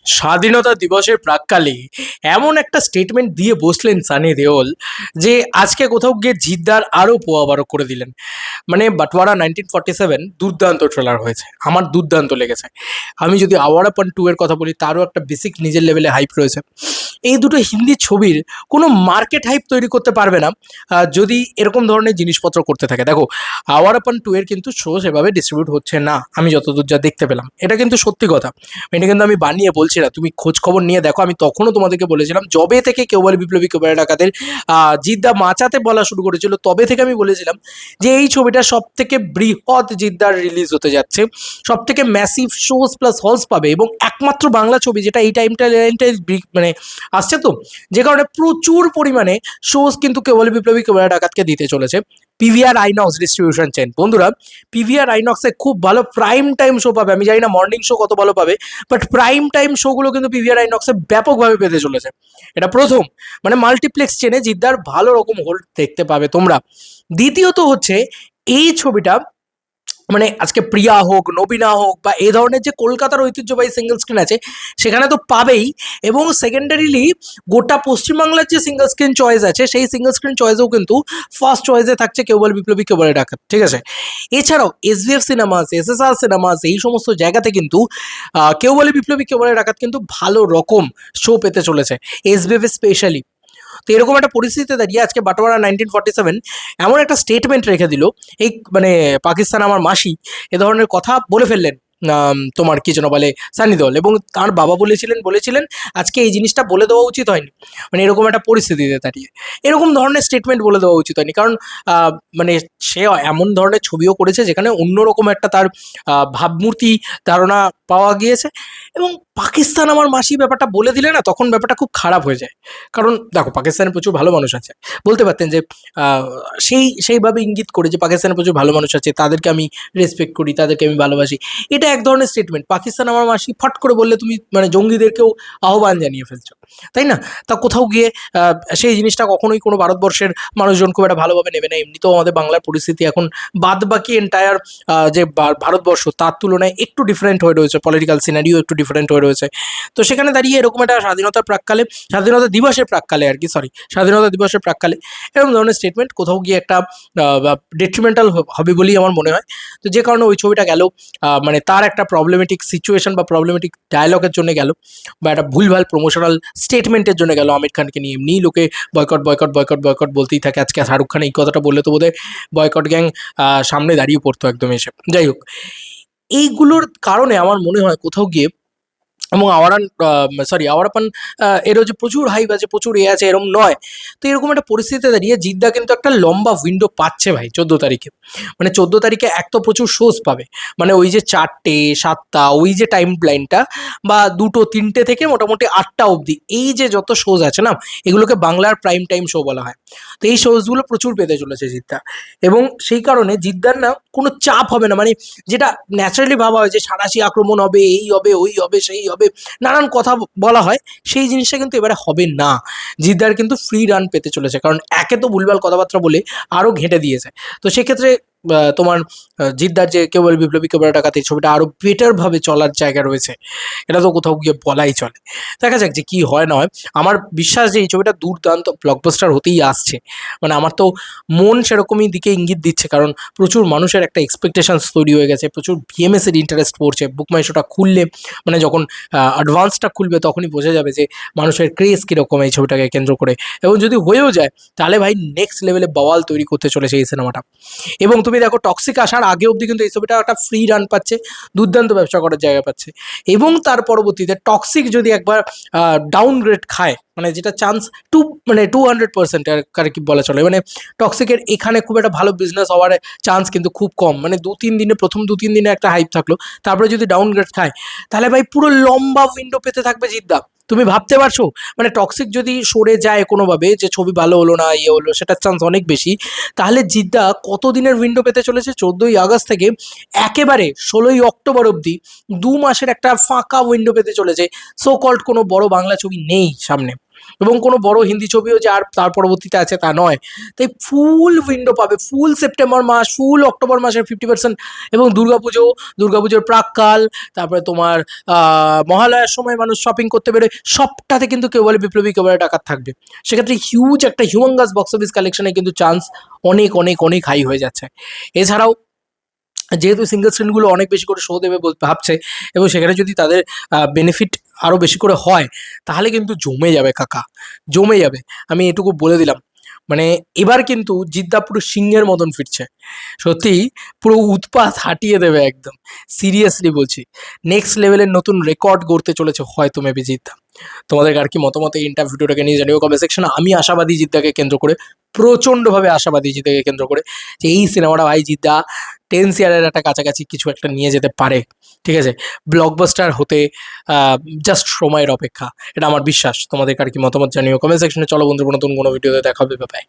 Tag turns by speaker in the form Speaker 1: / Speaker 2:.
Speaker 1: স্বাধীনতা দিবসের প্রাক্কালে এমন একটা স্টেটমেন্ট দিয়ে বসলেন সানি দেওল যে আজকে কোথাও গিয়ে জিদ্দার আরও পোয়াবারো করে দিলেন। মানে বাটওয়ারা 1947 দুর্দান্ত ট্রেলার হয়েছে, আমার দুর্দান্ত লেগেছে। আমি যদি আওয়ারাপন 2 এর কথা বলি, তারও একটা বেসিক নিজের লেভেলে হাইপ রয়েছে। এই দুটো হিন্দি ছবির কোনো মার্কেট হাইপ তৈরি করতে পারবে না যদি এরকম ধরনের জিনিসপত্র করতে থাকে। দেখো, আওয়ারাপন 2 এর কিন্তু শো সেভাবে ডিস্ট্রিবিউট হচ্ছে না, আমি যতদূর যা দেখতে পেলাম। এটা কিন্তু সত্যি কথা, এটা কিন্তু আমি বানিয়ে বলছি না, তুমি খোঁজ খবর নিয়ে দেখো। আমি তখনও তোমাদেরকে বলেছিলাম, যবে থেকে কেউ বলে বিপ্লবী কেউ বলে ডাকাতের জিদ্দা মাচাতে বলা শুরু করেছিল, তবে থেকে আমি বলেছিলাম যে এই ছবিটা সব থেকে বৃহৎ জিদ্দার রিলিজ হতে যাচ্ছে, সব থেকে ম্যাসিভ শোজ প্লাস হলস পাবে, এবং একমাত্র বাংলা ছবি যেটা এই টাইমটা মানে আসছে, তো যে কারণে প্রচুর পরিমাণে শোজ কিন্তু কেবল বিপ্লবী কেবল ডাকাতকে দিতে চলেছে। পিভিআর আইনক্স ডিস্ট্রিবিউশন চেন, বন্ধুরা পিভিআর আইনক্সে খুব ভালো প্রাইম টাইম শো পাবে। আমি জানি না মর্নিং শো কত ভালো পাবে, বাট প্রাইম টাইম শোগুলো কিন্তু পিভিআর আইনক্সে ব্যাপকভাবে পেতে চলেছে। এটা প্রথম, মানে মাল্টিপ্লেক্স চেনে জিদ্দার ভালো রকম হোল্ড দেখতে পাবে তোমরা। দ্বিতীয়ত হচ্ছে, এই ছবিটা মানে আজকে প্রিয়া হোক, নবীনা হোক, বা এই ধরনের যে কলকাতার ঐতিহ্যবাহী সিঙ্গেল স্ক্রিন আছে সেখানে তো পাবেই, এবং সেকেন্ডারিলি গোটা পশ্চিমবাংলার যে সিঙ্গেল স্ক্রিন চয়েস আছে সেই সিঙ্গেল স্ক্রিন চয়েসেও কিন্তু ফার্স্ট চয়েসে থাকছে কেউ বলে বিপ্লবী কেউ বলে ডাকাত, ঠিক আছে। এছাড়াও এসভিএফ সিনেমাস, এসএসআর সিনেমাস, এই সমস্ত জায়গাতে কিন্তু কেউ বলে বিপ্লবী কেউ বলে ডাকাত কিন্তু ভালো রকম শো পেতে চলেছে, এসভিএফ স্পেশালি। তো এরকম একটা পরিস্থিতিতে দাঁড়িয়ে আজকে বাটোয়ারা 1947 এমন একটা স্টেটমেন্ট রেখে দিল, এই মানে পাকিস্তান আমার মাসি এ ধরনের কথা বলে ফেললেন। তোমার কি যেন বলে সানি দেওল, এবং তার বাবা বলেছিলেন আজকে এই জিনিসটা বলে দেওয়া উচিত হয়নি, মানে এরকম একটা পরিস্থিতিতে দাঁড়িয়ে এরকম ধরনের স্টেটমেন্ট বলে দেওয়া উচিত হয়নি। কারণ মানে সে এমন ধরনের ছবিও করেছে যেখানে অন্যরকম একটা তার ভাবমূর্তি ধারণা পাওয়া গিয়েছে, এবং পাকিস্তান আমার মাসি ব্যাপারটা বলে দিলে না, তখন ব্যাপারটা খুব খারাপ হয়ে যায়। কারণ দেখো, পাকিস্তানে প্রচুর ভালো মানুষ আছে, বলতে পারতেন যে সেইভাবে ইঙ্গিত করে যে পাকিস্তানে প্রচুর ভালো মানুষ আছে, তাদেরকে আমি রেসপেক্ট করি, তাদেরকে আমি ভালোবাসি। এটা এক ধরনের স্টেটমেন্ট। পাকিস্তান আমার মাসি ফট করে বললে তুমি মানে জঙ্গিদেরকেও আহ্বান জানিয়ে ফেলছো, তাই না? তা কোথাও গিয়ে সেই জিনিসটা কখনোই কোনো ভারতবর্ষের মানুষজন খুব একটা ভালোভাবে নেবে না। এমনিতেও আমাদের বাংলার পরিস্থিতি এখন বাদ বাকি এন্টায়ার যে ভারতবর্ষ তার তুলনায় একটু ডিফারেন্ট হয়ে রয়েছে, পলিটিক্যাল সিনারিও একটু ডিফারেন্ট হয়ে রয়েছে। তো সেখানে দাঁড়িয়ে এরকম একটা স্বাধীনতার প্রাক্কালে, স্বাধীনতা দিবসের প্রাক্কালে আর কি, সরি, স্বাধীনতা দিবসের প্রাক্কালে এরকম ধরনের স্টেটমেন্ট কোথাও গিয়ে একটা ডেট্রিমেন্টাল হবে বলেই আমার মনে হয়। তো যে কারণে ওই ছবিটা গেল মানে তার একটা প্রবলেমেটিক সিচুয়েশন বা প্রবলেমেটিক ডায়লগের জন্য গেল, বা একটা ভুলভাল প্রমোশনাল স্টেটমেন্টের জন্য গেল। আমির খানকে নিয়ে এমনিই লোকে বয়কট বয়কট বয়কট বয়কট বলতেই থাকে। আজকে শাহরুখ খান এই কথাটা বললে তো বোধহয় বয়কট গ্যাং সামনে দাঁড়িয়ে পড়তো একদম এসে। যাই হোক, এইগুলোর কারণে আমার মনে হয় কোথাও গিয়ে, এবং আওয়ারাপান এরও যে প্রচুর হাইপ আছে, প্রচুর আছে, এরকম নয়। তো এরকম একটা পরিস্থিতিতে দাঁড়িয়ে জিদ্দা কিন্তু একটা লম্বা উইন্ডো পাচ্ছে ভাই 14 তারিখে। মানে 14 তারিখে এক তো প্রচুর শোজ পাবে, মানে ওই যে 4টে 7টা ওই যে টাইম লাইনটা, বা 2টো 3টে থেকে মোটামুটি 8টা অবধি এই যে যত শোজ আছে না, এগুলোকে বাংলার প্রাইম টাইম শো বলা হয়। তো এই শোজগুলো প্রচুর পেতে চলেছে জিদ্দা, এবং সেই কারণে জিদ্দার না কোনো চাপ হবে না। মানে যেটা ন্যাচারালি ভাবা হয় যে সাঁড়াশি আক্রমণ হবে, এই হবে, ওই হবে, সেই হবে, নানান কথা বলা হয়, সেই জিনিসটা কিন্তু এবারে হবে না। জিদ্দার কিন্তু ফ্রি রান পেতে চলেছে, কারণ একে তো ভুলভাল কথাবার্তা বলে আরও ঘেঁটে দিয়েছে। তো সেক্ষেত্রে তোমার জিদ্দার যে কেউ বলে বিপ্লবী কেউ বলে ডাকাত, এই ছবিটা আরও বেটারভাবে চলার জায়গা রয়েছে, এটা তো কোথাও গিয়ে বলাই চলে। দেখা যাক যে কী হয় না হয়। আমার বিশ্বাস যে এই ছবিটা দুর্দান্ত ব্লকবাস্টার হতেই আসছে। মানে আমার তো মন সেরকমই দিকে ইঙ্গিত দিচ্ছে, কারণ প্রচুর মানুষের একটা এক্সপেকটেশনস তৈরি হয়ে গেছে, প্রচুর ভিএমএস এর ইন্টারেস্ট পড়ছে। বুক মাই শোটা খুললে, মানে যখন অ্যাডভান্সটা খুলবে তখনই বোঝা যাবে যে মানুষের ক্রেজ কীরকম এই ছবিটাকে কেন্দ্র করে। এবং যদি হয়েও যায় তাহলে ভাই নেক্সট লেভেলে বওয়াল তৈরি করতে চলেছে এই সিনেমাটা। এবং তুমি দেখো, টক্সিক আসার আগে অবধি কিন্তু এই ছবিটা একটা ফ্রি রান পাচ্ছে, দুর্দান্ত ব্যবসা করার জায়গা পাচ্ছে। এবং তার পরবর্তীতে টক্সিক যদি একবার ডাউনগ্রেড খায়, মানে যেটা চান্স মানে 200% আর কি বলা চলে, মানে টক্সিকের এখানে খুব একটা ভালো বিজনেস হওয়ার চান্স কিন্তু খুব কম। মানে প্রথম 2-3 দিনে একটা হাইপ থাকলো, তারপরে যদি ডাউনগ্রেড খায় তাহলে ভাই পুরো লম্বা উইন্ডো পেতে থাকবে জিদ্দা। তুমি ভাবতে পারছো, মানে টক্সিক যদি সরে যায় কোনোভাবে, যে ছবি ভালো হলো না, ইয়ে হলো, সেটার চান্স অনেক বেশি, তাহলে জিদ্দা কত দিনের উইন্ডো পেতে চলেছে? 14ই আগস্ট থেকে একেবারে 16ই অক্টোবর অবধি 2 মাসের একটা ফাঁকা উইন্ডো পেতে চলেছে। সো কল্ড কোনো বড় বাংলা ছবি নেই সামনে। এবং কোনো বড় হিন্দি ছবিও যে আর তার পরবর্তীতে আছে তা নয়। তাই ফুল উইন্ডো পাবে, ফুল সেপ্টেম্বর মাস, ফুল অক্টোবর মাসের 50%, এবং দুর্গাপুজোর প্রাককাল, তারপরে তোমার মহালয়ার সময় মানুষ শপিং করতে বেরোয়, সবটাতে কিন্তু কেবল বিপ্লবী কেবল ডাকাত থাকবে। সেক্ষেত্রে হিউজ একটা হিউমাঙ্গাস বক্স অফিস কালেকশনে কিন্তু চান্স অনেক অনেক অনেক হাই হয়ে যাচ্ছে। এছাড়াও যেহেতু সিঙ্গেল স্ক্রিনগুলো অনেক বেশি করে শো দেবে ভাবছে, এবং সেখানে যদি তাদের বেনিফিট আরও বেশি করে হয়, তাহলে কিন্তু জমে যাবে কাকা, জমে যাবে। আমি এটুকু বলে দিলাম। মানে এবার কিন্তু জিদ্দা পুরো সিংহের মতন ফিরছে, সত্যি পুরো উৎপাত হাঁটিয়ে দেবে একদম, সিরিয়াসলি বলছি। নেক্সট লেভেলের নতুন রেকর্ড গড়তে চলেছে হয়তো মেবি জিদ্দা। তোমাদের আর কি মতামত এই ইন্টারভিউটাকে নিয়ে জানিও কমেন্ট সেকশনে। আমি আশাবাদী জিদ্দাকে কেন্দ্র করে, প্রচণ্ডভাবে আশাবাদী জিদ্দাকে কেন্দ্র করে, যে এই সিনেমাটা ভাই জিদ্দা 10 ইয়ারের একটা কাছাকাছি কিছু একটা নিয়ে যেতে পারে, ঠিক আছে, ব্লকবাস্টার হতে জাস্ট সময়ের অপেক্ষা, এটা আমার বিশ্বাস। তোমাদের আর কি মতামত জানিও কমেন্ট সেকশনে। চলো বন্ধুরা, নতুন কোনো ভিডিওতে দেখা হবে, বাই।